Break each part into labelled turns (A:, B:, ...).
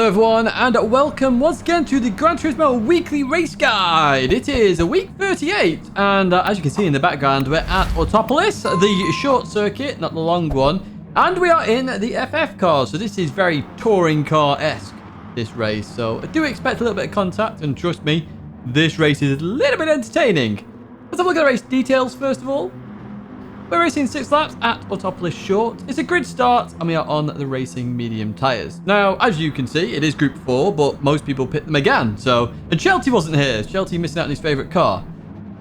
A: everyone, and welcome once again to the Gran Turismo Weekly Race Guide. It is week 38, and as you can see in the background, we're at Autopolis, the short circuit, not the long one, and we are in the FF car, so this is very touring car-esque, this race. So I do expect a little bit of contact, and trust me, this race is a little bit entertaining. Let's have a look at the race details first of all. We're racing 6 laps at Autopolis Short. It's a grid start, and we are on the racing medium tyres. Now, as you can see, it is Group 4, but most people picked the Megange. And Shelty wasn't here. Shelty missing out on his favourite car.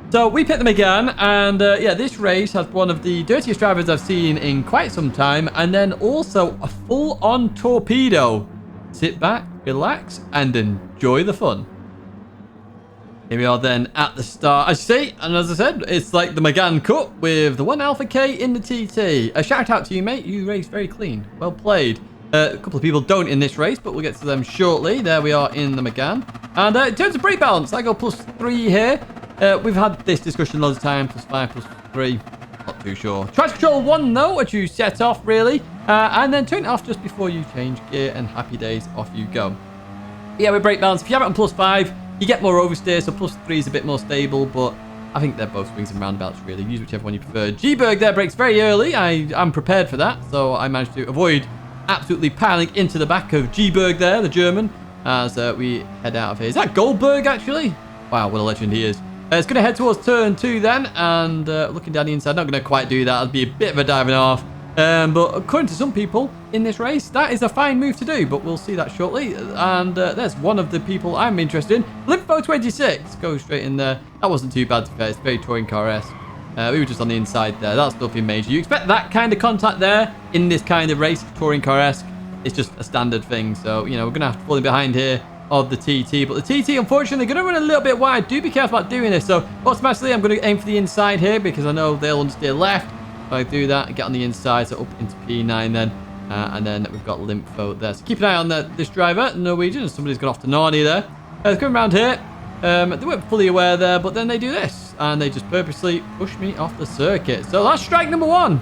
A: So we picked the Megange, and yeah, this race has one of the dirtiest drivers I've seen in quite some time, and then also a full-on torpedo. Sit back, relax, and enjoy the fun. Here we are then at the start. As you see, and as I said, it's like the Megange Cup with the 1 Alpha K in the TT. A shout out to you, mate. You raced very clean. Well played. A couple of people don't in this race, but we'll get to them shortly. There we are in the Megange. And in terms of brake balance, I go +3 here. We've had this discussion loads of times. +5, +3. Not too sure. Traction control 1 though, which you set off really. And then turn it off just before you change gear, and happy days, off you go. Yeah, with brake balance, if you have it on +5, you get more oversteer, so +3 is a bit more stable, but I think they're both swings and roundabouts, really. Use whichever one you prefer. G-Berg there brakes very early. I'm prepared for that, so I managed to avoid absolutely piling into the back of G-Berg there, the German, as we head out of here. Is that Goldberg, actually? Wow, what a legend he is. It's going to head towards turn 2 then, and looking down the inside, not going to quite do that. It'll be a bit of a diving off. But according to some people in this race, that is a fine move to do, but we'll see that shortly. And there's one of the people I'm interested in. Limpo26 goes straight in there. That wasn't too bad to be fair. It's very touring car-esque. We were just on the inside there. That's nothing major. You expect that kind of contact there in this kind of race, touring car-esque. It's just a standard thing. So, you know, we're going to have to fall in behind here of the TT. But the TT, unfortunately, going to run a little bit wide. Do be careful about doing this. So, automatically, I'm going to aim for the inside here because I know they'll understeer left. If I do that, get on the inside, so up into P9 then. And then we've got Limpho there. So keep an eye on this driver, Norwegian. Somebody's gone off to Narnia there. They're coming around here. They weren't fully aware there, but then they do this. And they just purposely push me off the circuit. So that's strike number 1.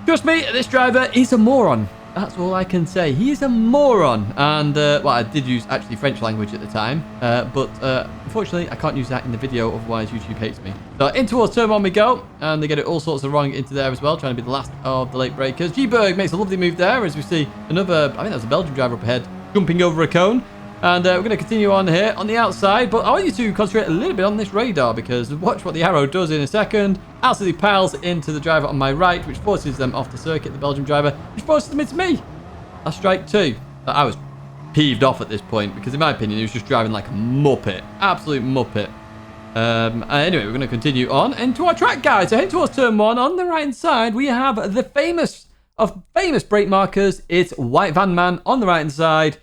A: Trust me, this driver is a moron. That's all I can say. He is a moron. And, well, I did use actually French language at the time. But unfortunately, I can't use that in the video. Otherwise, YouTube hates me. So in towards turn 1 we go. And they get it all sorts of wrong into there as well. Trying to be the last of the late breakers. G-Berg makes a lovely move there. As we see another, I think that's a Belgian driver up ahead. Jumping over a cone. And we're going to continue on here on the outside. But I want you to concentrate a little bit on this radar. Because watch what the arrow does in a second. Absolutely piles into the driver on my right. Which forces them off the circuit. The Belgian driver. Which forces them into me. That's strike 2. I was peeved off at this point. Because in my opinion, he was just driving like a muppet. Absolute muppet. Anyway, we're going to continue on into our track, guys. So head towards turn 1. On the right-hand side, we have the famous of famous brake markers. It's White Van Man on the right-hand side.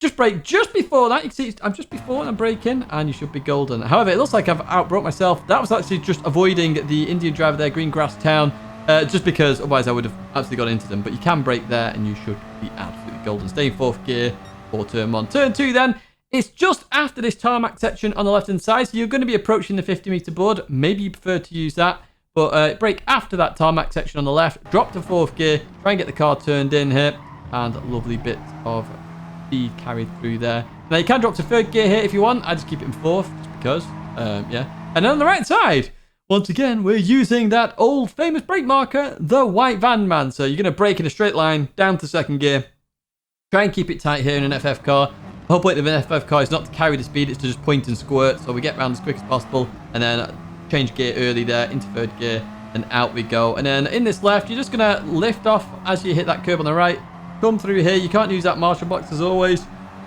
A: Just brake just before that. You can see I'm just before I'm braking, and you should be golden. However, it looks like I've outbroke myself. That was actually just avoiding the Indian driver there, Green Grass Town, just because otherwise I would have absolutely got into them. But you can brake there, and you should be absolutely golden. Stay in 4th gear for turn 1. Turn 2 then. It's just after this tarmac section on the left-hand side, so you're going to be approaching the 50-meter board. Maybe you prefer to use that, but brake after that tarmac section on the left. Drop to 4th gear. Try and get the car turned in here, and a lovely bit of speed carried through there. Now you can drop to 3rd gear here if you want. I just keep it in 4th just because, yeah. And then on the right side, once again, we're using that old famous brake marker, the White Van Man. So you're going to brake in a straight line down to 2nd gear. Try and keep it tight here in an FF car. The whole point of an FF car is not to carry the speed, it's to just point and squirt. So we get around as quick as possible and then change gear early there into 3rd gear and out we go. And then in this left, you're just going to lift off as you hit that curb on the right. Come through here. You can't use that marshal box as always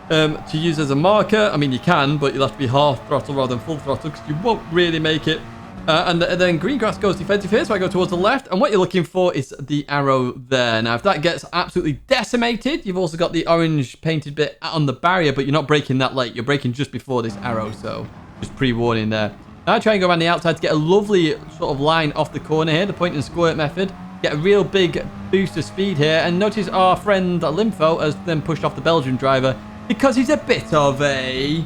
A: to use as a marker. I mean, you can, but you'll have to be half throttle rather than full throttle because you won't really make it. And then green grass goes defensive here, so I go towards the left. And what you're looking for is the arrow there. Now, if that gets absolutely decimated, you've also got the orange painted bit on the barrier, but you're not braking that late. You're braking just before this arrow, so just pre-warning there. Now I try and go around the outside to get a lovely sort of line off the corner here, the point and squirt method. Get a real big boost of speed here. And notice our friend Limpho has then pushed off the Belgian driver because he's a bit of a...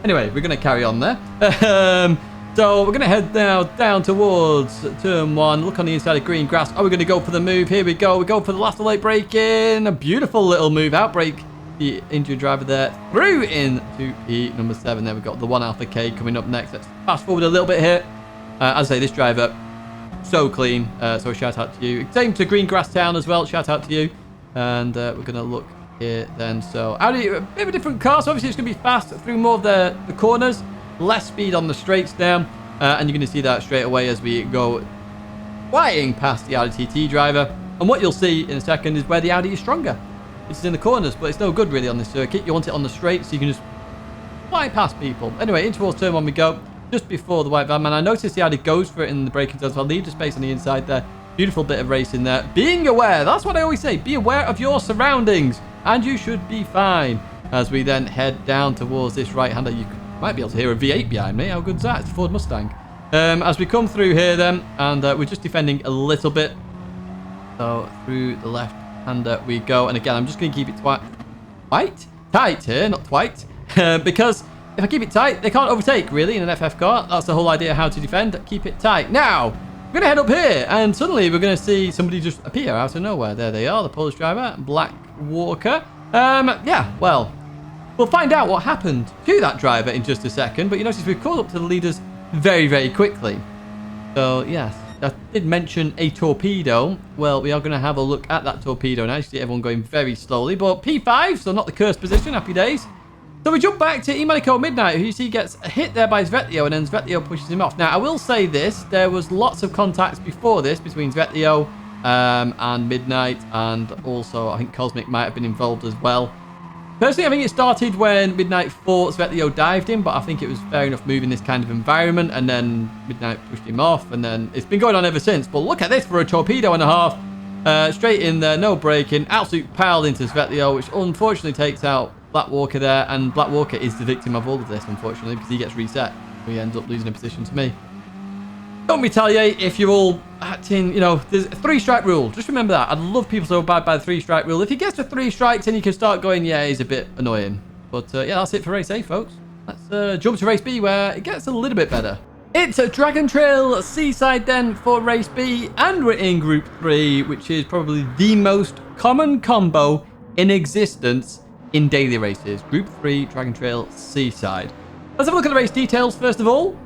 A: Anyway, we're going to carry on there. So we're going to head now down towards turn 1. Look on the inside of green grass. Are we going to go for the move? Here we go. We go for the last late break in. A beautiful little move. Outbrake the injured driver there through into P number 7. There we've got the 1 Alpha K coming up next. Let's fast forward a little bit here. As I say, this driver, so clean. So shout out to you. Same to Green Grass Town as well. Shout out to you. And we're going to look here then. So Audi, a bit of a different car. So obviously it's going to be fast through more of the corners. Less speed on the straights down. And you're going to see that straight away as we go flying past the Audi TT driver. And what you'll see in a second is where the Audi is stronger. It's in the corners, but it's no good really on this circuit. You want it on the straight so you can just fly past people. Anyway, in towards turn 1 we go. Just before the white van man. I noticed the Audi goes for it in the braking zone, so I'll leave the space on the inside there. Beautiful bit of racing there. Being aware, that's what I always say. Be aware of your surroundings, and you should be fine. As we then head down towards this right-hander, you might be able to hear a V8 behind me. How good's that? It's a Ford Mustang. As we come through here then, and we're just defending a little bit. So through the left-hander we go. And again, I'm just going to keep it tight here, not twite. Because if I keep it tight, they can't overtake, really, in an FF car. That's the whole idea, how to defend. Keep it tight. Now, we're going to head up here, and suddenly we're going to see somebody just appear out of nowhere. There they are, the Polish driver, Black Walker. Yeah, well, we'll find out what happened to that driver in just a second. But you notice we've caught up to the leaders very, very quickly. So, yes, I did mention a torpedo. Well, we are going to have a look at that torpedo now. You see everyone going very slowly, but P5, so not the cursed position. Happy days. So we jump back to Imanico Midnight, who you see gets hit there by Svetlio, and then Svetlio pushes him off. Now, I will say this. There was lots of contacts before this between Svetlio and Midnight, and also I think Cosmic might have been involved as well. Personally, I think it started when Midnight thought Svetlio dived him, but I think it was fair enough moving this kind of environment, and then Midnight pushed him off, and then it's been going on ever since. But look at this for a torpedo and a half. Straight in there, no braking, absolute pile into Svetlio, which unfortunately takes out Black Walker there, and Black Walker is the victim of all of this, unfortunately, because he gets reset. He ends up losing a position to me. Don't retaliate if you're all acting, you know, there's a 3-strike rule. Just remember that. I'd love people to abide by the 3-strike rule. If he gets to 3 strikes, then you can start going, yeah, he's a bit annoying. But yeah, that's it for race A, folks. Let's jump to race B, where it gets a little bit better. It's a Dragontrail Seaside then for race B, and we're in Group 3, which is probably the most common combo in existence in daily races. Group 3 Dragontrail Seaside. Let's have a look at the race details first of all.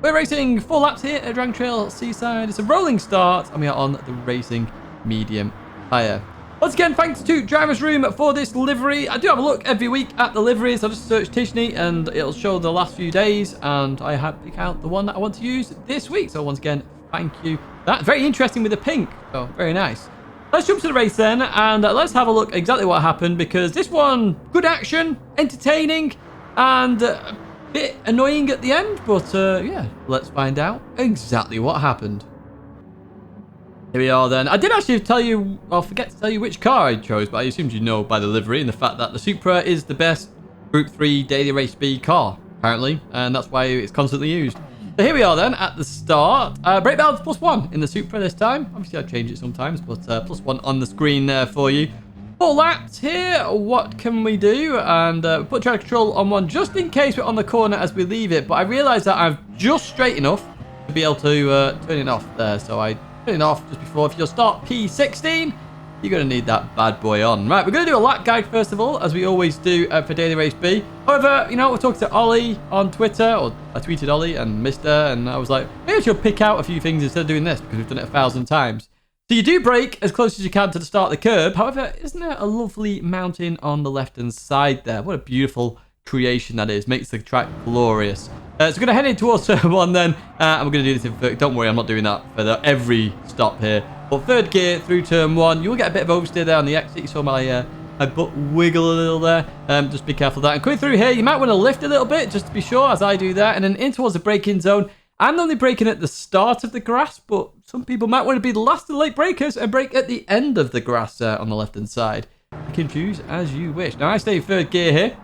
A: We're racing 4 laps here at Dragontrail Seaside. It's a rolling start, and we are on the racing medium tyre. Once again, thanks to Driver's Room for this livery. I do have a look every week at the liveries. I'll just search Tidgney and it'll show the last few days, and I have picked out the one that I want to use this week. So once again, thank you. That's very interesting with the pink. So very nice. Let's jump to the race then, and let's have a look exactly what happened, because this one, good action, entertaining, and a bit annoying at the end. But yeah, let's find out exactly what happened. Here we are then. I did actually tell you, I'll forget to tell you which car I chose, but I assumed you know by the livery and the fact that the Supra is the best Group 3 Daily Race B car, apparently, and that's why it's constantly used. So here we are then at the start. Brake balance +1 in the Supra this time. Obviously I change it sometimes, but +1 on the screen there for you. 4 laps here. What can we do? And put track control on 1 just in case we're on the corner as we leave it. But I realised that I'm just straight enough to be able to turn it off there. So I turn it off just before. If you'll start P16, you're going to need that bad boy on. Right, we're going to do a lap guide first of all, as we always do for Daily Race B. However, you know, we're talking to Ollie on Twitter, or I tweeted Ollie and missed her, and I was like, maybe I should pick out a few things instead of doing this, because we've done it 1,000 times. So you do brake as close as you can to the start of the curb. However, isn't there a lovely mountain on the left-hand side there? What a beautiful creation that is. Makes the track glorious. So we're going to head in towards turn 1 then, and we're going to do this in third. Don't worry, I'm not doing that for every stop here. But third gear through turn 1, you will get a bit of oversteer there on the exit. You saw my butt wiggle a little there. Just be careful of that. And coming through here, you might want to lift a little bit, just to be sure, as I do that. And then in towards the braking zone. I'm only braking at the start of the grass, but some people might want to be the last of the late brakers and brake at the end of the grass on the left-hand side. You can choose as you wish. Now, I stay in third gear here,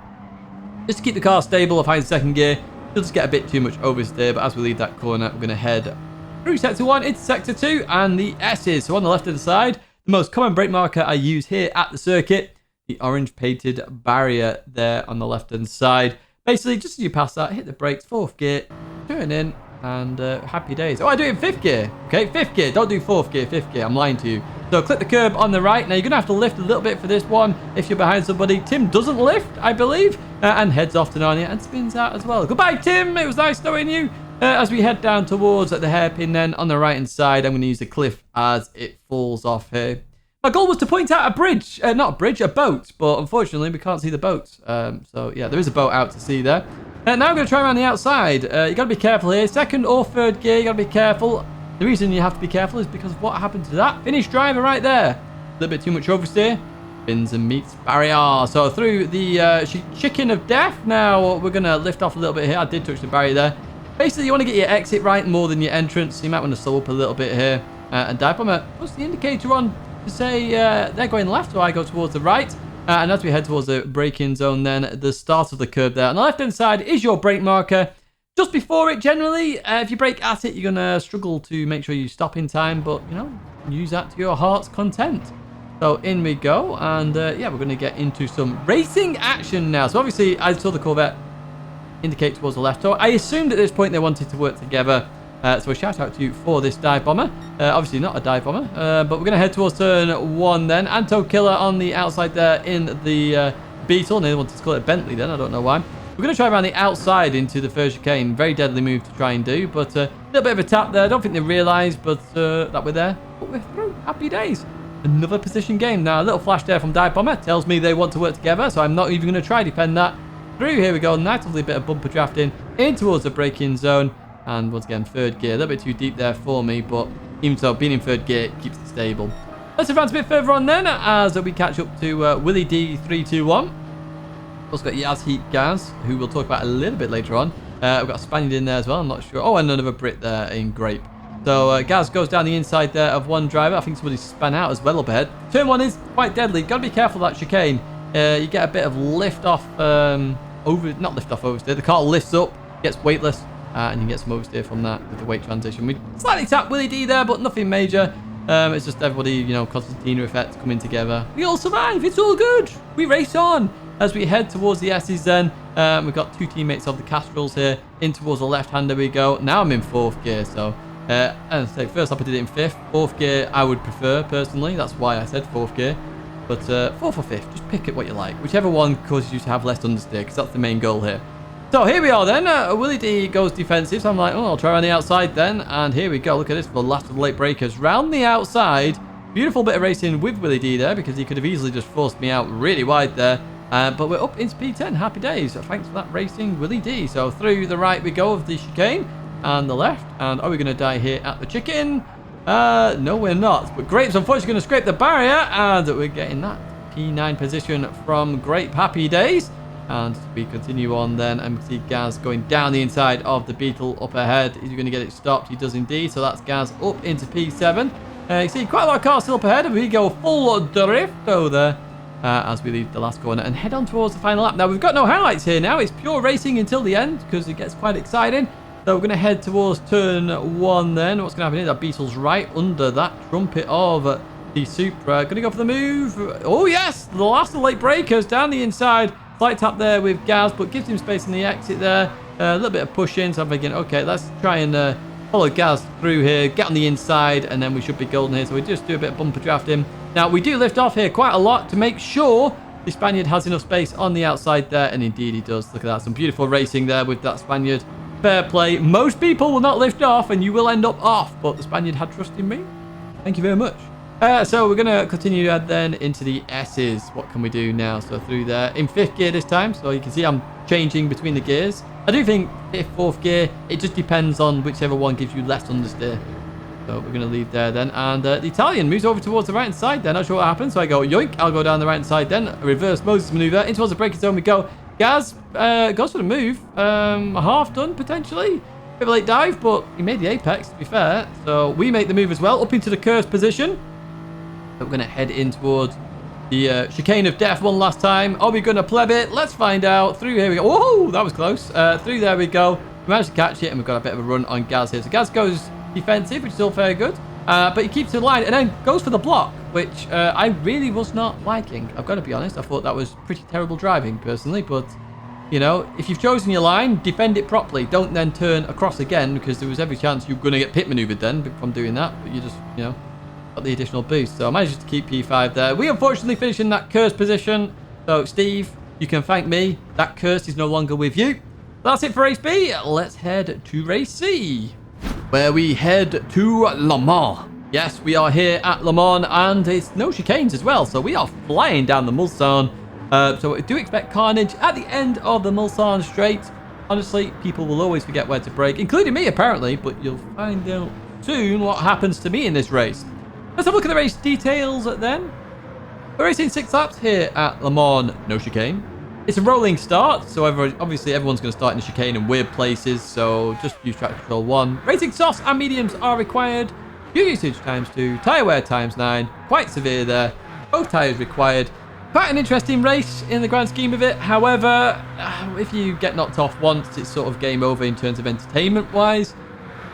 A: just to keep the car stable. If I in second gear, you'll just get a bit too much oversteer. But as we leave that corner, we're going to head through sector 1 into sector 2 and the S's. So on the left-hand side, the most common brake marker I use here at the circuit, the orange painted barrier there on the left-hand side. Basically, just as you pass that, hit the brakes, 4th gear, turn in, and happy days. Oh, I do it in 5th gear. Okay, 5th gear. Don't do 4th gear, 5th gear. I'm lying to you. So click the curb on the right. Now you're going to have to lift a little bit for this one if you're behind somebody. Tim doesn't lift, I believe, and heads off to Narnia and spins out as well. Goodbye, Tim. It was nice knowing you. As we head down towards the hairpin then on the right-hand side, I'm going to use the cliff as it falls off here. My goal was to point out a bridge. Not a bridge, a boat. But unfortunately, we can't see the boat. So yeah, there is a boat out to sea there. Now I'm going to try around the outside. You got to be careful here. Second or third gear, you got to be careful. The reason you have to be careful is because of what happened to that finished driver right there. A little bit too much oversteer. Spins and meets barrier. So through the chicane of death. Now we're going to lift off a little bit here. I did touch the barrier there. Basically, you want to get your exit right more than your entrance. So you might want to slow up a little bit here. And dive bomber puts the indicator on to say they're going left, so I go towards the right. And as we head towards the braking zone then, the start of the curb there. On the left-hand side is your brake marker. Just before it, generally, if you brake at it, you're going to struggle to make sure you stop in time. But, you know, use that to your heart's content. So in we go. And, yeah, we're going to get into some racing action now. So, obviously, I saw the Corvette indicate towards the left. So, I assumed at this point they wanted to work together. So, a shout out to you for this dive bomber. Obviously, not a dive bomber. But we're going to head towards turn 1 then. Anto Killer on the outside there in the Beetle. And they wanted to call it a Bentley then. I don't know why. We're going to try around the outside into the first chicane. Very deadly move to try and do. But a little bit of a tap there. I don't think they realised that we're there. But we're through. Happy days. Another position game. Now, a little flash there from Dive Bomber. Tells me they want to work together. So I'm not even going to try defend that. Through. Here we go. Nice little bit of bumper drafting in towards the braking zone. And once again, third gear. A little bit too deep there for me. But even so, being in third gear keeps it stable. Let's advance a bit further on then as we catch up to Willie D321. Also got Yaz Heat Gaz, who we'll talk about a little bit later on. We've got a Spaniard in there as well, I'm not sure. Oh, and another Brit there in Grape. So Gaz goes down the inside there of one driver. I think somebody's spun out as well up ahead. Turn 1 is quite deadly. Got to be careful of that chicane. You get a bit of lift off, not lift off oversteer. The car lifts up, gets weightless, and you can get some oversteer from that with the weight transition. We slightly tapped Willie D there, but nothing major. It's just everybody, you know, Constantina effect coming together. We all survive. It's all good. We race on. As we head towards the S's then, we've got two teammates of the Castrals here. In towards the left-hander we go. Now I'm in 4th gear, so... as I say, first up I did it in 5th. 4th gear I would prefer, personally. That's why I said 4th gear. But 4th or 5th, just pick it what you like. Whichever one causes you to have less understeer, because that's the main goal here. So here we are then. Willie D goes defensive, so I'm like, oh, I'll try on the outside then. And here we go. Look at this for the last of the late breakers. Round the outside. Beautiful bit of racing with Willie D there, because he could have easily just forced me out really wide there. But we're up into P10. Happy days. So thanks for that racing, Willie D. So through the right we go of the chicane and the left. And are we going to die here at the chicane? No, we're not. But Grape's unfortunately going to scrape the barrier. And we're getting that P9 position from Grape. Happy days. And we continue on then. And we see Gaz going down the inside of the Beetle up ahead. Is he going to get it stopped? He does indeed. So that's Gaz up into P7. You see quite a lot of cars still up ahead. We go full drifto there. As we leave the last corner and head on towards the final lap. Now, we've got no highlights here now. It's pure racing until the end because it gets quite exciting. So we're going to head towards turn 1 then. What's going to happen here? That Beetle's right under that trumpet of the Supra. Going to go for the move. Oh, yes. The last of the late breakers down the inside. Slight tap there with Gaz, but gives him space in the exit there. A little bit of push in. So I'm thinking, okay, let's try and follow Gaz through here. Get on the inside, and then we should be golden here. So we just do a bit of bumper drafting. Now, we do lift off here quite a lot to make sure the Spaniard has enough space on the outside there. And indeed, he does. Look at that. Some beautiful racing there with that Spaniard. Fair play. Most people will not lift off, and you will end up off. But the Spaniard had trust in me. Thank you very much. So we're going to continue then into the S's. What can we do now? So through there. In 5th gear this time. So you can see I'm changing between the gears. I do think 5th, 4th gear, it just depends on whichever one gives you less understeer. So we're going to leave there then. And the Italian moves over towards the right-hand side then. Not sure what happens. So I go yoink. I'll go down the right-hand side then. A reverse Moses maneuver. In towards the braking zone we go. Gaz goes for the move. Half done, potentially. Bit of a late dive, but he made the apex, to be fair. So we make the move as well. Up into the curves position. So we're going to head in towards the chicane of death one last time. Are we going to pleb it? Let's find out. Through here we go. Whoa, that was close. Through there we go. We managed to catch it, and we've got a bit of a run on Gaz here. So Gaz goes defensive, which is all very good. But he keeps the line and then goes for the block, which I really was not liking. I've got to be honest. I thought that was pretty terrible driving, personally. But, you know, if you've chosen your line, defend it properly. Don't then turn across again, because there was every chance you're going to get pit maneuvered then from doing that. But you just, you know, got the additional boost. So I managed to keep P5 there. We unfortunately finished in that cursed position. So Steve, you can thank me. That curse is no longer with you. That's it for race B. Let's head to race C, where we head to Le Mans. Yes, we are here at Le Mans, and it's no chicanes as well. So we are flying down the Mulsanne. So I do expect carnage at the end of the Mulsanne straight. Honestly, people will always forget where to brake, including me apparently, but you'll find out soon what happens to me in this race. Let's have a look at the race details then. We're racing 6 laps here at Le Mans, no chicane. It's a rolling start, so obviously everyone's going to start in the chicane in weird places, so just use track control 1. Racing softs and mediums are required. Fuel usage ×2, tyre wear ×9, quite severe there. Both tyres required. Quite an interesting race in the grand scheme of it. However, if you get knocked off once, it's sort of game over in terms of entertainment-wise.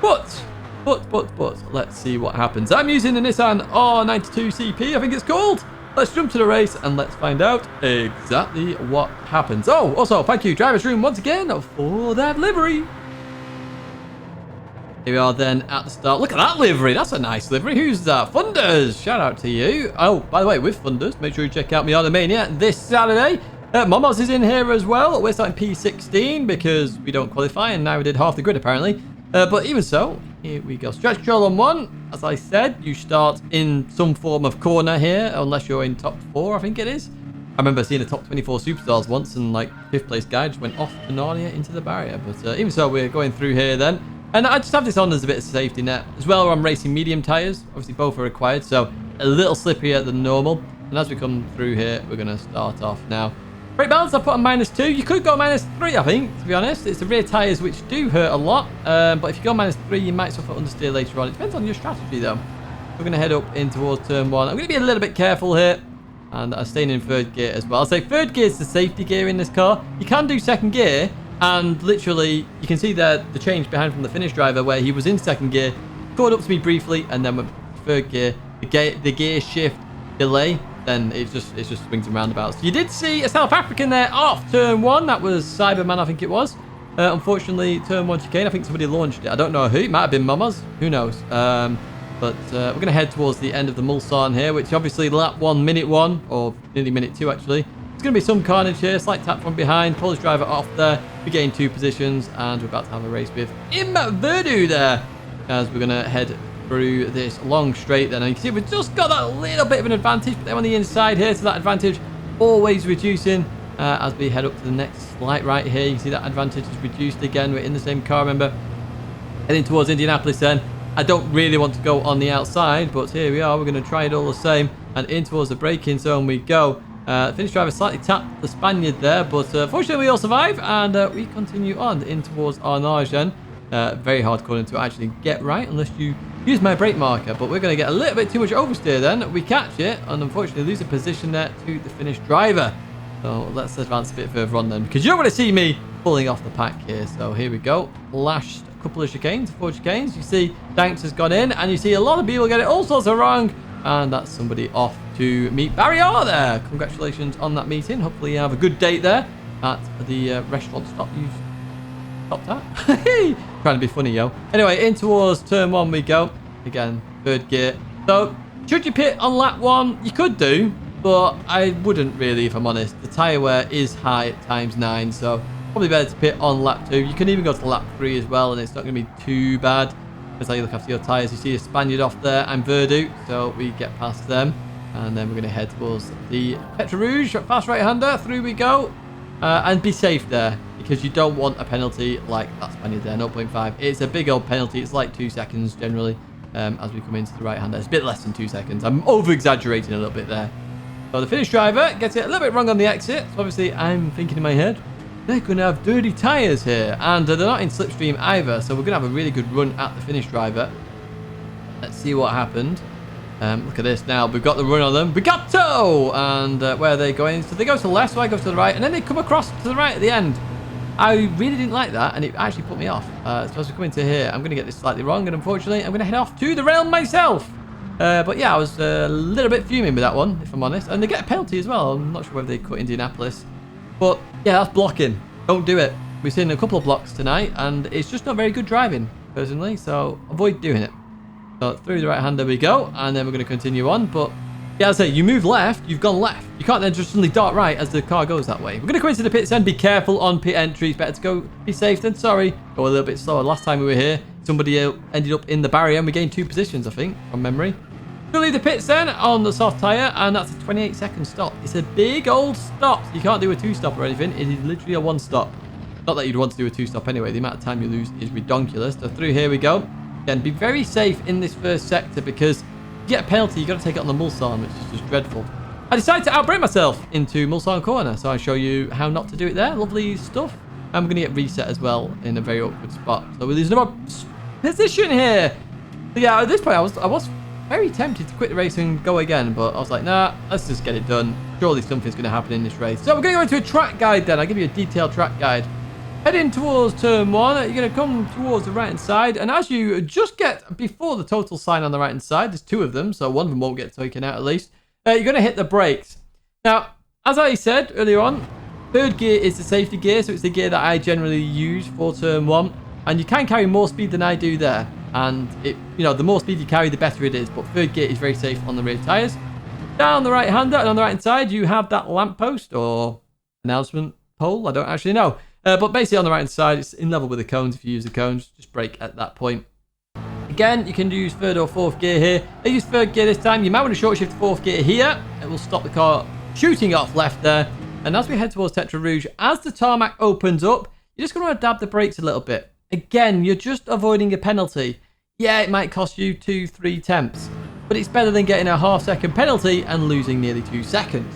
A: But, let's see what happens. I'm using the Nissan R92 CP, I think it's called. Let's jump to the race and let's find out exactly what happens. Oh, also, thank you, Driver's Room, once again, for that livery. Here we are then at the start. Look at that livery. That's a nice livery. Who's that? Funders. Shout out to you. Oh, by the way, with Funders, make sure you check out Miata Mania this Saturday. Momos is in here as well. We're starting P16 because we don't qualify, and now we did half the grid apparently. But even so, here we go. Stretch control on 1. As I said, you start in some form of corner here, unless you're in top 4, I think it is. I remember seeing a top 24 superstars once, and like 5th place guy just went off the Narnia into the barrier. But even so, we're going through here then. And I just have this on as a bit of safety net. As well, I'm racing medium tyres. Obviously, both are required, so a little slipperier than normal. And as we come through here, we're going to start off now. Brake balance, I've put on -2. You could go -3, I think, to be honest. It's the rear tyres which do hurt a lot. But if you go -3, you might suffer understeer later on. It depends on your strategy, though. We're going to head up in towards turn 1. I'm going to be a little bit careful here. And I'm staying in 3rd gear as well. I'll say 3rd gear is the safety gear in this car. You can do 2nd gear. And literally, you can see there the change behind from the Finnish driver where he was in 2nd gear, caught up to me briefly, and then went 3rd gear. The gear shift delay, then it just swings and roundabouts. You did see a South African there off turn 1. That was Cyberman, I think it was. Unfortunately, turn 1 chicane. I think somebody launched it. I don't know who. It might have been Mamas. Who knows? But we're going to head towards the end of the Mulsanne here, which obviously lap 1, minute 1, or nearly minute 2 actually. There's going to be some carnage here. Slight tap from behind. Polish driver off there. We gain 2 positions, and we're about to have a race with Im Verdu there, as we're going to head through this long straight then. And you can see we've just got that little bit of an advantage, but they're on the inside here, so that advantage always reducing as we head up to the next slight right here. You can see that advantage is reduced again. We're in the same car, remember. Heading towards Indianapolis then. I don't really want to go on the outside, but here we are. We're going to try it all the same, and in towards the braking zone we go. Finnish driver slightly tapped the Spaniard there, but fortunately we all survive, and we continue on in towards Arnage then. Very hard corner to actually get right unless you use my brake marker, but we're going to get a little bit too much oversteer then. We catch it and unfortunately lose a position there to the Finnish driver. So let's advance a bit further on then, because you don't want to see me pulling off the pack here. So here we go. Last couple of chicanes, 4 chicanes. You see Danks has gone in, and you see a lot of people get it all sorts of wrong. And that's somebody off to meet Barrier there. Congratulations on that meeting. Hopefully you have a good date there at the restaurant stop you stopped at. Trying to be funny, yo. Anyway, in towards turn 1 we go. Again, 3rd gear. So, should you pit on lap 1? You could do, but I wouldn't really, if I'm honest. The tyre wear is high at ×9, so probably better to pit on lap 2. You can even go to lap 3 as well, and it's not going to be too bad. As you look after your tyres, you see a Spaniard off there and Verdu, so we get past them, and then we're going to head towards the Petra Rouge, fast right-hander. Through we go, and be safe there, because you don't want a penalty like that Spaniard there, 0.5. It's a big old penalty. It's like 2 seconds generally as we come into the right-hander. It's a bit less than 2 seconds. I'm over-exaggerating a little bit there. So the Finnish driver gets it a little bit wrong on the exit, so obviously I'm thinking in my head, they're going to have dirty tyres here, and they're not in slipstream either, so we're going to have a really good run at the Finnish driver. Let's see what happened. Look at this now. We've got the run on them. Brigato! And where are they going? So they go to the left, so I go to the right, and then they come across to the right at the end. I really didn't like that, and it actually put me off. So as we come into here, I'm going to get this slightly wrong, and unfortunately, I'm going to head off to the realm myself. But yeah, I was a little bit fuming with that one, if I'm honest. And they get a penalty as well. I'm not sure whether they cut Indianapolis. But yeah, that's blocking. Don't do it. We've seen a couple of blocks tonight, and it's just not very good driving, personally, so avoid doing it. So through the right-hander we go, and then we're going to continue on. But yeah, as I say, you move left, you've gone left. You can't then just suddenly dart right as the car goes that way. We're going to go into the pits then. Be careful on pit entries. Better to go be safe than sorry. Go a little bit slower. Last time we were here, somebody ended up in the barrier, and we gained 2 positions, I think, from memory. We'll leave the pits then on the soft tyre, and that's a 28-second stop. It's a big old stop. You can't do a 2-stop or anything. It is literally a 1-stop. Not that you'd want to do a 2-stop anyway. The amount of time you lose is ridiculous. So through here we go. Again, be very safe in this first sector because if you get a penalty, you've got to take it on the Mulsanne, which is just dreadful. I decided to outbrake myself into Mulsanne corner, so I'll show you how not to do it there. Lovely stuff. I'm going to get reset as well in a very awkward spot. So we lose another position here. So yeah, at this point, I was very tempted to quit the race and go again, but I was like, nah, let's just get it done. Surely something's going to happen in this race. So we're going to go into a track guide then. I'll give you a detailed track guide. Heading towards turn 1, you're going to come towards the right-hand side, and as you just get before the total sign on the right-hand side, there's 2 of them, so one of them won't get taken out at least, you're going to hit the brakes. Now, as I said earlier on, 3rd gear is the safety gear, so it's the gear that I generally use for turn 1, and you can carry more speed than I do there. And the more speed you carry, the better it is. But 3rd gear is very safe on the rear tyres. Down the right-hander and on the right-hand side, you have that lamppost or announcement pole. I don't actually know. But basically on the right-hand side, it's in level with the cones. If you use the cones, just brake at that point. Again, you can use 3rd or 4th gear here. I use 3rd gear this time. You might want to short shift 4th gear here. It will stop the car shooting off left there. And as we head towards Tetra Rouge, as the tarmac opens up, you're just going to adapt the brakes a little bit. Again, you're just avoiding a penalty. Yeah, it might cost you 2-3 tenths, but it's better than getting a half-second penalty and losing nearly 2 seconds.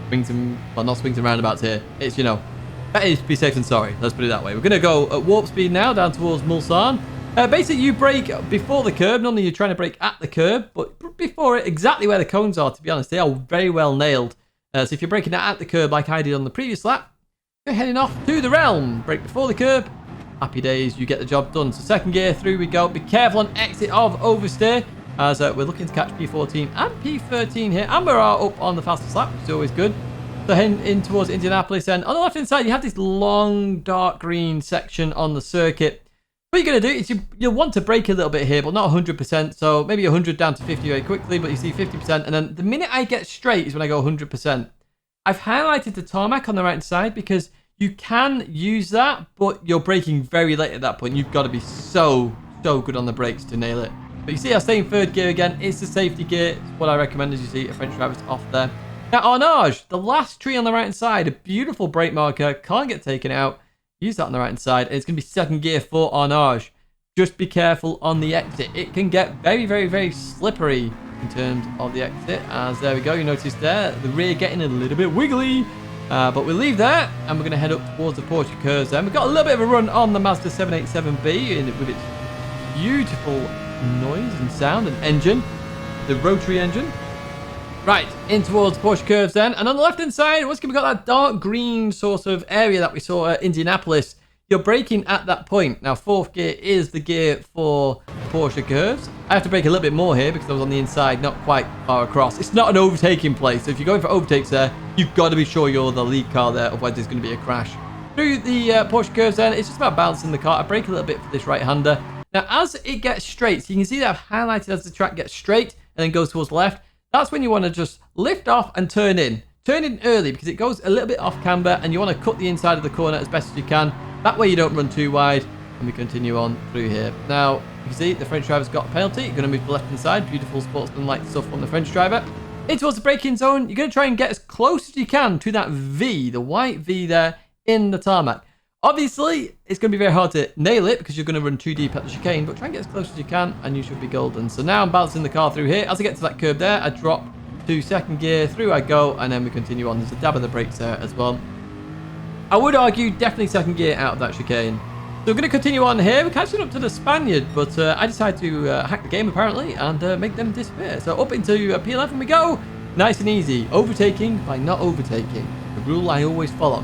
A: Not swings and roundabouts here. It's, better is be safe than sorry. Let's put it that way. We're going to go at warp speed now down towards Mulsanne. Basically, you brake before the curb. Normally, you're trying to brake at the curb, but before it, exactly where the cones are, to be honest, they are very well nailed. So if you're braking at the curb like I did on the previous lap, you're heading off to the realm. Brake before the curb. Happy days, you get the job done. So 2nd gear, through we go. Be careful on exit of oversteer, as we're looking to catch P14 and P13 here. And we're up on the fastest lap, which is always good. So heading in towards Indianapolis, and on the left-hand side, you have this long, dark green section on the circuit. What you're going to do is you'll want to brake a little bit here, but not 100%. So maybe 100 down to 50 very quickly, but you see 50%. And then the minute I get straight is when I go 100%. I've highlighted the tarmac on the right side because you can use that, but you're braking very late at that point. You've got to be so good on the brakes to nail it. But you see, I stay in 3rd gear again. It's the safety gear. It's what I recommend, as you see, a French driver's off there. Now, Arnage, the last tree on the right-hand side, a beautiful brake marker. Can't get taken out. Use that on the right-hand side. And it's going to be 2nd gear for Arnage. Just be careful on the exit. It can get very, very, very slippery in terms of the exit. As there we go. You notice there, the rear getting a little bit wiggly. But we'll leave that, and we're going to head up towards the Porsche Curves then. We've got a little bit of a run on the Mazda 787B with its beautiful noise and sound and engine, the rotary engine. Right, in towards Porsche Curves then. And on the left-hand side, once we've got that dark green sort of area that we saw at Indianapolis, you're braking at that point. Now, 4th gear is the gear for Porsche Curves. I have to brake a little bit more here because I was on the inside, not quite far across. It's not an overtaking place, so if you're going for overtakes there, you've got to be sure you're the lead car there, otherwise there's going to be a crash. Through the Porsche Curves then, it's just about balancing the car. I brake a little bit for this right-hander. Now, as it gets straight, so you can see that I've highlighted as the track gets straight and then goes towards the left. That's when you want to just lift off and turn in. Turn in early because it goes a little bit off camber and you want to cut the inside of the corner as best as you can. That way you don't run too wide. And we continue on through here. Now, you can see the French driver's got a penalty. You're going to move to the left-hand side. Beautiful sportsman-like stuff from the French driver. In towards the braking zone, you're going to try and get as close as you can to that V, the white V there in the tarmac. Obviously, it's going to be very hard to nail it because you're going to run too deep at the chicane, but try and get as close as you can and you should be golden. So now I'm balancing the car through here. As I get to that curb there, I drop to 2nd gear, through I go, and then we continue on. There's a dab of the brakes there as well. I would argue definitely 2nd gear out of that chicane. So we're going to continue on here. We're catching up to the Spaniard, but I decided to hack the game apparently and make them disappear. So up into P11 we go. Nice and easy. Overtaking by not overtaking. The rule I always follow.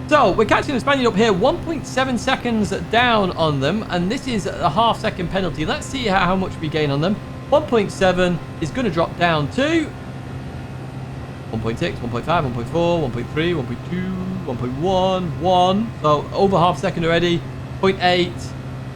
A: So we're catching the Spaniard up here. 1.7 seconds down on them, and this is a half-second penalty. Let's see how much we gain on them. 1.7 is going to drop down to 1.6, 1.5, 1.4, 1.3, 1.2, 1.1, 1. So over half second already. 0.8,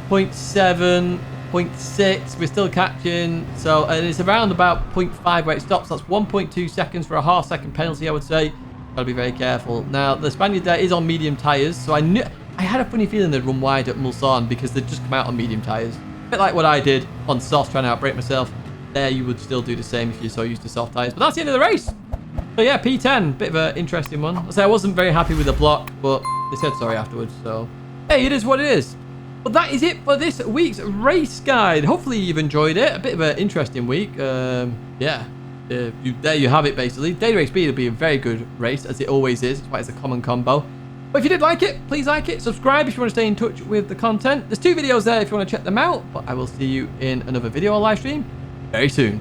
A: 0.7, 0.6. We're still catching. So, and it's around about 0.5 where it stops. That's 1.2 seconds for a half-second penalty, I would say. Got to be very careful. Now, the Spaniard there is on medium tyres. So, I had a funny feeling they'd run wide at Mulsanne because they'd just come out on medium tyres. A bit like what I did on soft, trying to outbrake myself. There, you would still do the same if you're so used to soft tyres. But that's the end of the race. So yeah, P10, bit of an interesting one. I wasn't very happy with the block, but they said sorry afterwards. So, hey, it is what it is. But that is it for this week's race guide. Hopefully you've enjoyed it. A bit of an interesting week. Yeah, there you have it, basically. Daily Race B will be a very good race, as it always is. That's why it's a common combo. But if you did like it, please like it. Subscribe if you want to stay in touch with the content. There's 2 videos there if you want to check them out. But I will see you in another video or live stream very soon.